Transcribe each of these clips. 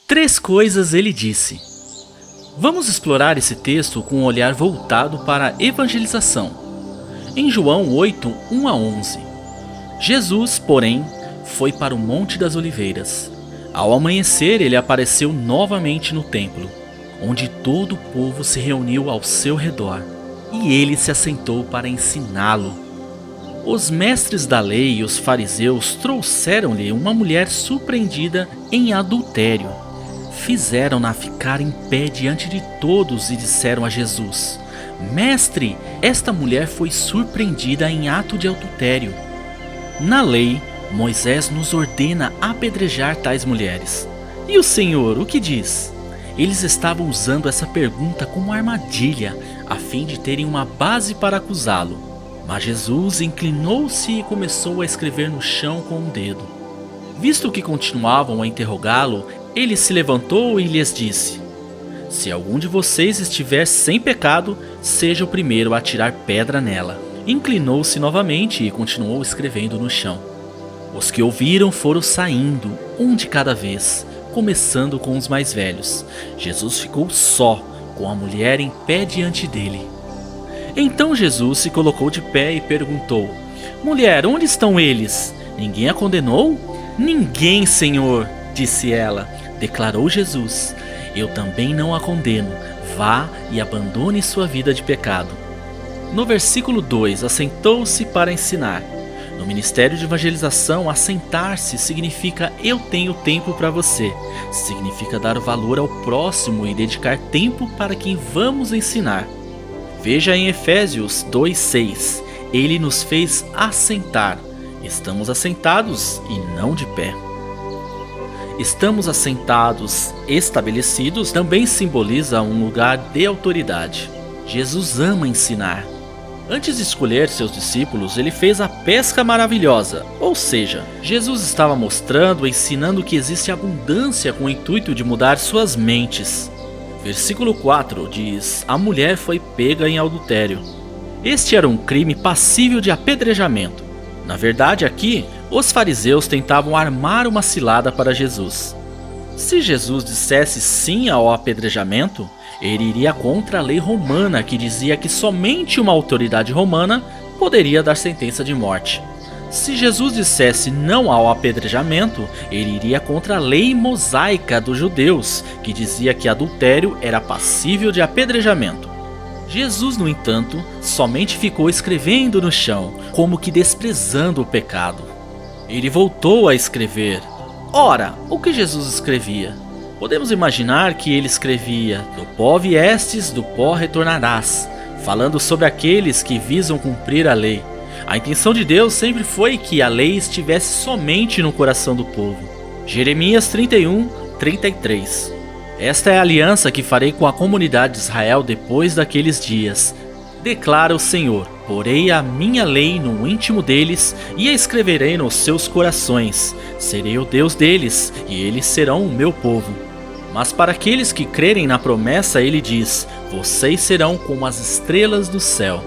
Três coisas ele disse. Vamos explorar esse texto com um olhar voltado para a evangelização. Em João 8, 1 a 11. Jesus, porém, foi para o Monte das Oliveiras. Ao amanhecer, ele apareceu novamente no templo, onde todo o povo se reuniu ao seu redor, e ele se assentou para ensiná-lo. Os mestres da lei e os fariseus trouxeram-lhe uma mulher surpreendida em adultério. Fizeram-na ficar em pé diante de todos e disseram a Jesus: Mestre, esta mulher foi surpreendida em ato de adultério. Na lei, Moisés nos ordena apedrejar tais mulheres. E o Senhor, o que diz? Eles estavam usando essa pergunta como armadilha, a fim de terem uma base para acusá-lo. Mas Jesus inclinou-se e começou a escrever no chão com um dedo. Visto que continuavam a interrogá-lo, ele se levantou e lhes disse: Se algum de vocês estiver sem pecado, seja o primeiro a atirar pedra nela. Inclinou-se novamente e continuou escrevendo no chão. Os que ouviram foram saindo, um de cada vez, começando com os mais velhos. Jesus ficou só, com a mulher em pé diante dele. Então Jesus se colocou de pé e perguntou: Mulher, onde estão eles? Ninguém a condenou? Ninguém, Senhor, disse ela. Declarou Jesus: Eu também não a condeno. Vá e abandone sua vida de pecado. No versículo 2, assentou-se para ensinar. No ministério de evangelização, assentar-se significa eu tenho tempo para você. Significa dar valor ao próximo e dedicar tempo para quem vamos ensinar. Veja em Efésios 2:6. Ele nos fez assentar. Estamos assentados e não de pé. Estamos assentados, estabelecidos, também simboliza um lugar de autoridade. Jesus ama ensinar. Antes de escolher seus discípulos, ele fez a pesca maravilhosa, ou seja, Jesus estava mostrando e ensinando que existe abundância com o intuito de mudar suas mentes. Versículo 4 diz: A mulher foi pega em adultério. Este era um crime passível de apedrejamento. Na verdade, aqui, os fariseus tentavam armar uma cilada para Jesus. Se Jesus dissesse sim ao apedrejamento, ele iria contra a lei romana, que dizia que somente uma autoridade romana poderia dar sentença de morte. Se Jesus dissesse não ao apedrejamento, ele iria contra a lei mosaica dos judeus, que dizia que adultério era passível de apedrejamento. Jesus, no entanto, somente ficou escrevendo no chão, como que desprezando o pecado. Ele voltou a escrever. Ora, o que Jesus escrevia? Podemos imaginar que ele escrevia: Do pó viestes, do pó retornarás, falando sobre aqueles que visam cumprir a lei. A intenção de Deus sempre foi que a lei estivesse somente no coração do povo. Jeremias 31, 33. Esta é a aliança que farei com a comunidade de Israel depois daqueles dias. Declara o Senhor: porei a minha lei no íntimo deles e a escreverei nos seus corações. Serei o Deus deles e eles serão o meu povo. Mas para aqueles que crerem na promessa, ele diz: vocês serão como as estrelas do céu.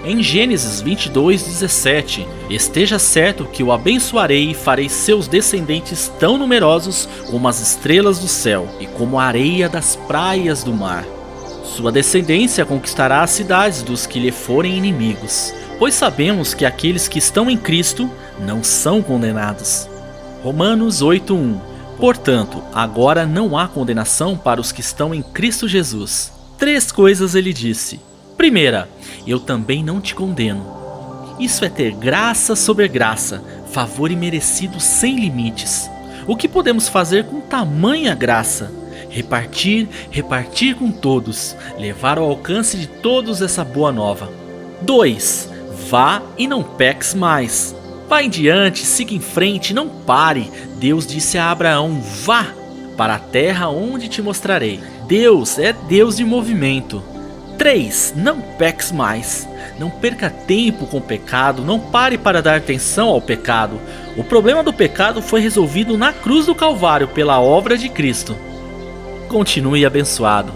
Em Gênesis 22:17, esteja certo que o abençoarei e farei seus descendentes tão numerosos como as estrelas do céu e como a areia das praias do mar. Sua descendência conquistará as cidades dos que lhe forem inimigos, pois sabemos que aqueles que estão em Cristo não são condenados. Romanos 8:1. Portanto, agora não há condenação para os que estão em Cristo Jesus. Três coisas ele disse. Primeira, eu também não te condeno. Isso é ter graça sobre graça, favor imerecido sem limites. O que podemos fazer com tamanha graça? Repartir com todos, levar ao alcance de todos essa boa nova. 2. Vá e não peques mais. Vá em diante, siga em frente, não pare. Deus disse a Abraão: vá para a terra onde te mostrarei. Deus é Deus de movimento. 3. Não peques mais. Não perca tempo com o pecado, não pare para dar atenção ao pecado. O problema do pecado foi resolvido na cruz do Calvário pela obra de Cristo. Continue abençoado.